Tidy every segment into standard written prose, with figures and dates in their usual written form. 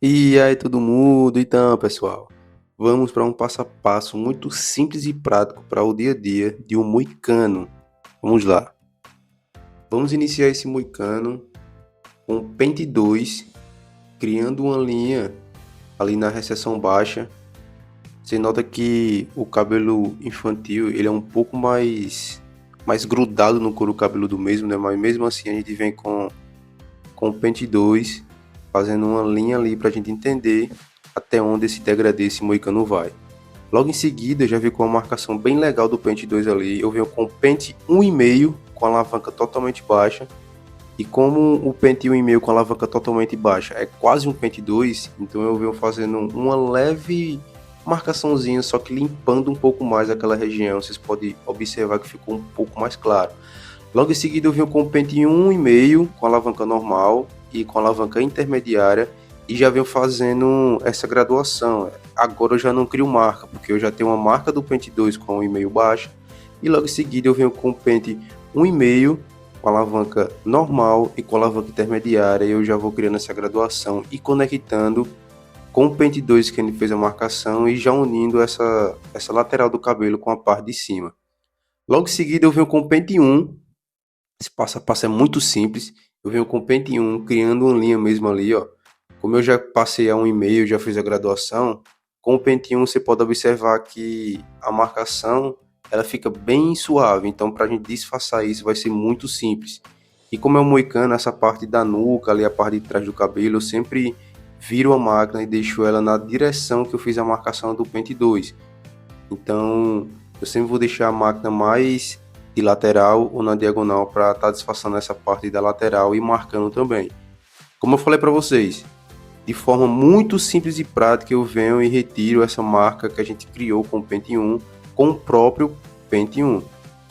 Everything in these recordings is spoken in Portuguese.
E aí, todo mundo? Então, pessoal, vamos para um passo a passo muito simples e prático para o dia a dia de um moicano. Vamos lá. Vamos iniciar esse moicano com pente 2, criando uma linha ali na recessão baixa. Você nota que o cabelo infantil, ele é um pouco mais grudado no couro cabeludo mesmo, né? Mas mesmo assim a gente vem com o pente 2, fazendo uma linha ali para a gente entender até onde esse degradê, esse moicano vai. Logo em seguida, eu já vi com uma marcação bem legal do pente 2 ali. Eu venho com o pente 1,5 com a alavanca totalmente baixa. E como o pente 1,5 com a alavanca totalmente baixa é quase um pente 2, então eu venho fazendo uma leve marcaçãozinha, só que limpando um pouco mais aquela região. Vocês podem observar que ficou um pouco mais claro. Logo em seguida eu venho com o pente 1,5 com a alavanca normal e com a alavanca intermediária e já venho fazendo essa graduação. Agora eu já não crio marca, porque eu já tenho uma marca do pente 2 com 1,5 baixa e logo em seguida eu venho com o pente 1,5 com a alavanca normal e com a alavanca intermediária e eu já vou criando essa graduação e conectando com o pente 2 que ele fez a marcação e já unindo essa lateral do cabelo com a parte de cima. Logo em seguida eu venho com o pente 1. Esse passo a passo é muito simples. Eu venho com o Pente 1, criando uma linha mesmo ali, ó. Como eu já passei a 1,5, já fiz a graduação, com o Pente 1 você pode observar que a marcação ela fica bem suave. Então, para a gente disfarçar isso, vai ser muito simples. E como é um moicano, essa parte da nuca, ali a parte de trás do cabelo, eu sempre viro a máquina e deixo ela na direção que eu fiz a marcação do Pente 2. Então, eu sempre vou deixar a máquina mais de lateral ou na diagonal para estar disfarçando essa parte da lateral e marcando também. Como eu falei para vocês, de forma muito simples e prática eu venho e retiro essa marca que a gente criou com o Pente 1 com o próprio Pente 1,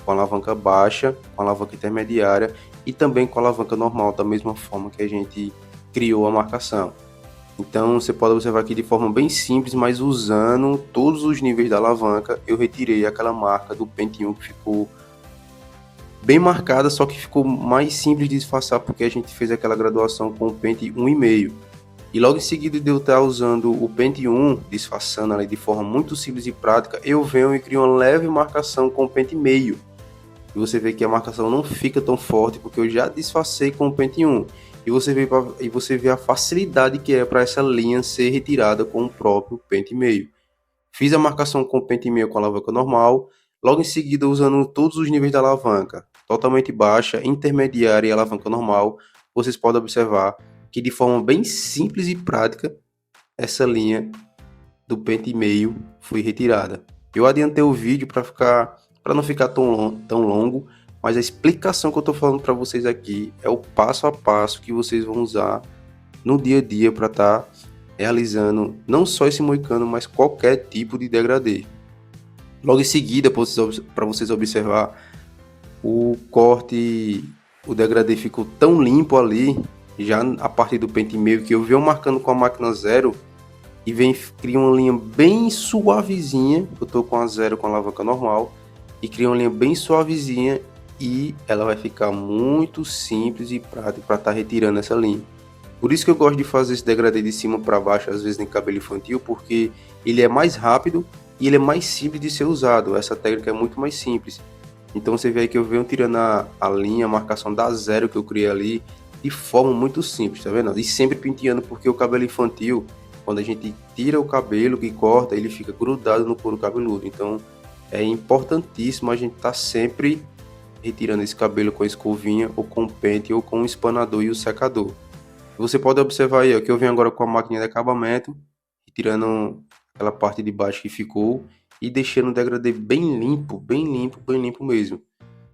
com a alavanca baixa, com a alavanca intermediária e também com a alavanca normal, da mesma forma que a gente criou a marcação. Então você pode observar aqui de forma bem simples, mas usando todos os níveis da alavanca, eu retirei aquela marca do Pente 1 que ficou bem marcada, só que ficou mais simples de disfarçar porque a gente fez aquela graduação com o Pente 1,5. E logo em seguida de eu estar usando o Pente 1, disfarçando ali de forma muito simples e prática, eu venho e crio uma leve marcação com o Pente meio. E você vê que a marcação não fica tão forte porque eu já disfarcei com o Pente 1. E você vê a facilidade que é para essa linha ser retirada com o próprio Pente meio. Fiz a marcação com o Pente meio com a alavanca normal, logo em seguida usando todos os níveis da alavanca, totalmente baixa, intermediária e alavanca normal, vocês podem observar que de forma bem simples e prática, essa linha do pente meio foi retirada. Eu adiantei o vídeo para não ficar tão longo, mas a explicação que eu estou falando para vocês aqui é o passo a passo que vocês vão usar no dia a dia para estar realizando não só esse moicano, mas qualquer tipo de degradê. Logo em seguida, para vocês observar, o corte, o degradê ficou tão limpo ali, já a partir do pente meio, que eu venho marcando com a máquina zero e vem cria uma linha bem suavezinha. Eu tô com a zero com a alavanca normal e cria uma linha bem suavezinha e ela vai ficar muito simples e prática para estar retirando essa linha. Por isso que eu gosto de fazer esse degradê de cima para baixo, às vezes em cabelo infantil, porque ele é mais rápido e ele é mais simples de ser usado. Essa técnica é muito mais simples. Então você vê aí que eu venho tirando a linha, a marcação da zero que eu criei ali, de forma muito simples, tá vendo? E sempre penteando, porque o cabelo infantil, quando a gente tira o cabelo que corta, ele fica grudado no couro cabeludo. Então é importantíssimo a gente estar sempre retirando esse cabelo com a escovinha, ou com o pente, ou com o espanador e o secador. Você pode observar aí ó, que eu venho agora com a máquina de acabamento, tirando aquela parte de baixo que ficou e deixando o degradê bem limpo, bem limpo, bem limpo mesmo.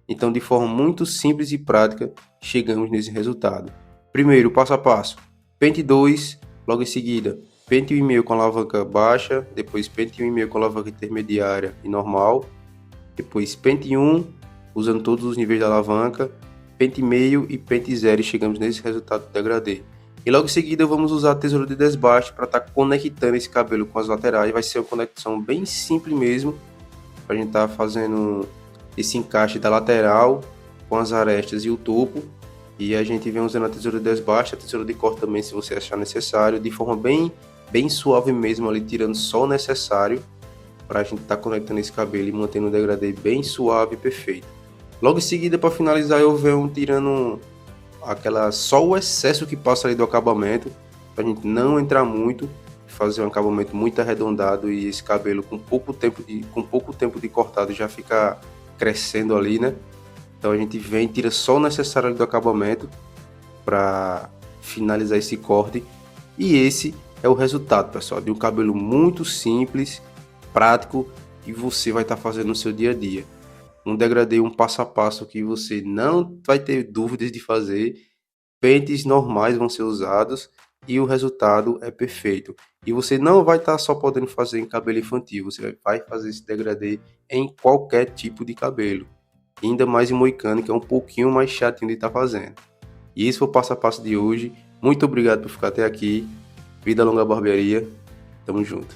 Então, de forma muito simples e prática, chegamos nesse resultado. Primeiro, passo a passo. Pente 2, logo em seguida, pente 1,5 com alavanca baixa, depois pente 1,5 com alavanca intermediária e normal, depois pente 1, usando todos os níveis da alavanca, pente meio e pente zero e chegamos nesse resultado do degradê. E logo em seguida vamos usar a tesoura de desbaste para estar conectando esse cabelo com as laterais. Vai ser uma conexão bem simples mesmo, para a gente estar fazendo esse encaixe da lateral com as arestas e o topo. E a gente vem usando a tesoura de desbaste, a tesoura de corte também, se você achar necessário, de forma bem suave mesmo, ali tirando só o necessário para a gente estar conectando esse cabelo e mantendo o degradê bem suave e perfeito. Logo em seguida, para finalizar, eu venho tirando só o excesso que passa ali do acabamento, para a gente não entrar muito, fazer um acabamento muito arredondado e esse cabelo com pouco tempo de cortado já fica crescendo ali, né? Então a gente vem e tira só o necessário ali do acabamento para finalizar esse corte. E esse é o resultado, pessoal, de um cabelo muito simples, prático, que você vai estar fazendo no seu dia a dia. Um degradê, um passo a passo que você não vai ter dúvidas de fazer. Pentes normais vão ser usados e o resultado é perfeito. E você não vai estar só podendo fazer em cabelo infantil, você vai fazer esse degradê em qualquer tipo de cabelo. Ainda mais em moicano, que é um pouquinho mais chatinho de estar fazendo. E esse foi o passo a passo de hoje. Muito obrigado por ficar até aqui. Vida longa barbearia. Tamo junto.